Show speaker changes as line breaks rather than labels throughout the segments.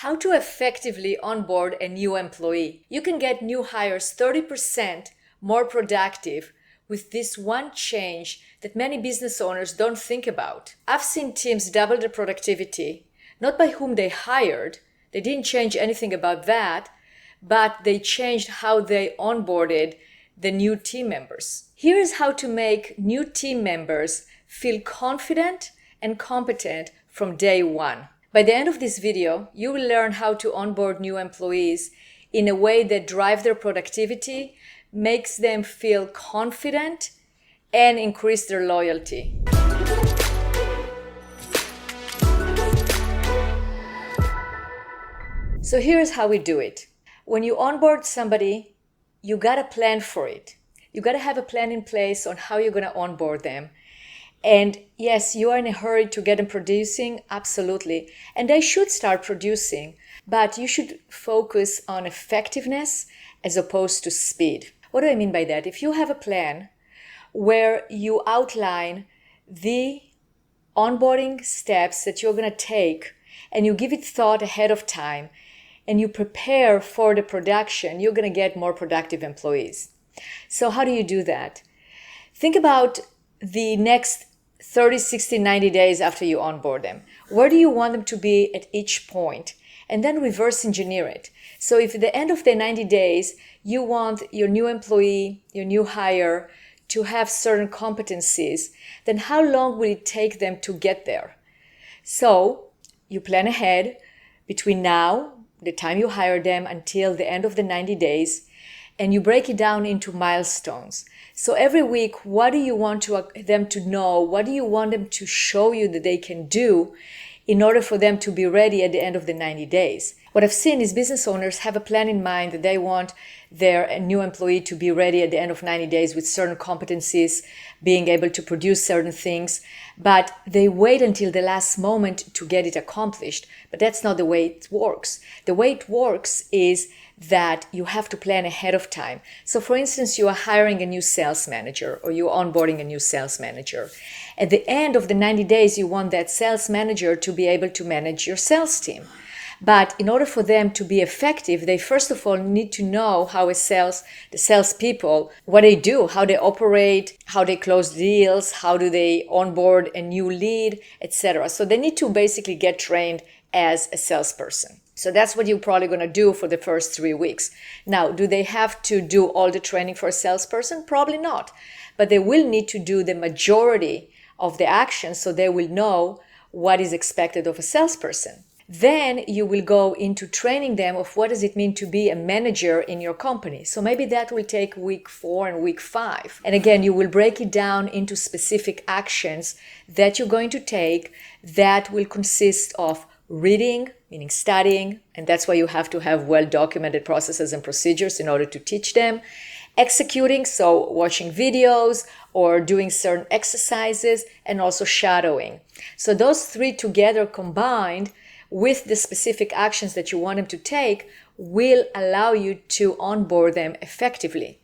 How to effectively onboard a new employee. You can get new hires 30% more productive with this one change that many business owners don't think about. I've seen teams double their productivity, not by whom they hired. They didn't change anything about that, but they changed how they onboarded the new team members. Here's how to make new team members feel confident and competent from day one. By the end of this video, you will learn how to onboard new employees in a way that drives their productivity, makes them feel confident, and increase their loyalty. So here's how we do it. When you onboard somebody, you got to plan for it. You got to have a plan in place on how you're going to onboard them. And yes, you are in a hurry to get them producing, absolutely. And they should start producing, but you should focus on effectiveness as opposed to speed. What do I mean by that? If you have a plan where you outline the onboarding steps that you're going to take and you give it thought ahead of time and you prepare for the production, you're going to get more productive employees. So how do you do that? Think about the next 30, 60, 90 days after you onboard them. Where do you want them to be at each point? And then reverse engineer it. So if at the end of the 90 days, you want your new employee, your new hire to have certain competencies, then how long will it take them to get there? So you plan ahead between now, the time you hire them, until the end of the 90 days, and you break it down into milestones. So every week, what do you want them to know? What do you want them to show you that they can do in order for them to be ready at the end of the 90 days? What I've seen is business owners have a plan in mind that they want their new employee to be ready at the end of 90 days with certain competencies, being able to produce certain things, but they wait until the last moment to get it accomplished. But that's not the way it works. The way it works is that you have to plan ahead of time. So for instance, you are hiring a new sales manager or you're onboarding a new sales manager. At the end of the 90 days, you want that sales manager to be able to manage your sales team. But in order for them to be effective, they first of all need to know how the salespeople, what they do, how they operate, how they close deals, how do they onboard a new lead, etc. So they need to basically get trained as a salesperson. So that's what you're probably going to do for the first 3 weeks. Now, do they have to do all the training for a salesperson? Probably not. But they will need to do the majority of the actions so they will know what is expected of a salesperson. Then you will go into training them of what does it mean to be a manager in your company. So maybe that will take week 4 and week 5. And again, you will break it down into specific actions that you're going to take that will consist of reading, meaning studying, and that's why you have to have well-documented processes and procedures in order to teach them. Executing, so watching videos or doing certain exercises, and also shadowing. So those 3 together combined with the specific actions that you want them to take will allow you to onboard them effectively.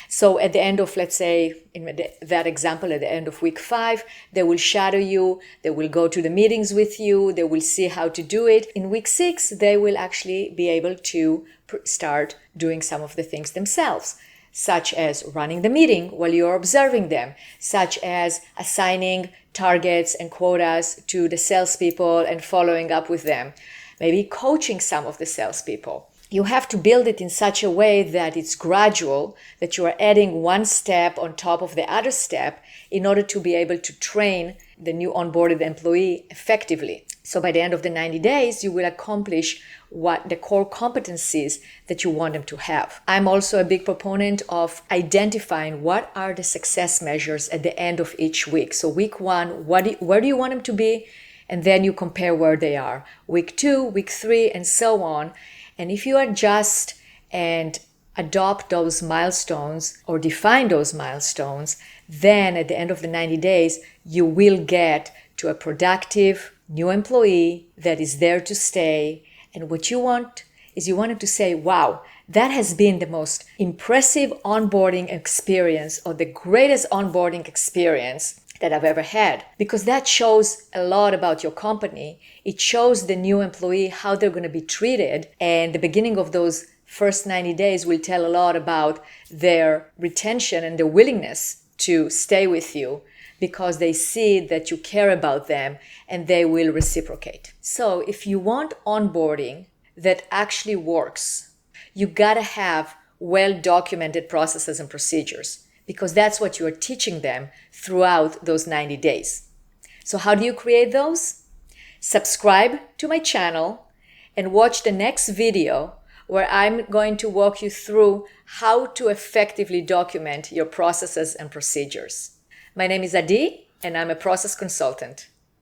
So at the end of, let's say, in that example, at the end of week 5, they will shadow you, they will go to the meetings with you, they will see how to do it. In week 6, they will actually be able to start doing some of the things themselves, such as running the meeting while you're observing them, such as assigning targets and quotas to the salespeople and following up with them, maybe coaching some of the salespeople. You have to build it in such a way that it's gradual, that you are adding one step on top of the other step in order to be able to train the new onboarded employee effectively. So by the end of the 90 days, you will accomplish what the core competencies that you want them to have. I'm also a big proponent of identifying what are the success measures at the end of each week. So week 1, where do you want them to be? And then you compare where they are. Week 2, week 3, and so on. And if you adjust and adopt those milestones or define those milestones, then at the end of the 90 days, you will get to a productive new employee that is there to stay. And what you want is you want them to say, wow, that has been the most impressive onboarding experience or the greatest onboarding experience that I've ever had, because that shows a lot about your company. It shows the new employee how they're going to be treated, and the beginning of those first 90 days will tell a lot about their retention and their willingness to stay with you, because they see that you care about them and they will reciprocate. So if you want onboarding that actually works, you gotta have well-documented processes and procedures, because that's what you are teaching them throughout those 90 days. So how do you create those? Subscribe to my channel and watch the next video where I'm going to walk you through how to effectively document your processes and procedures. My name is Adi, and I'm a process consultant.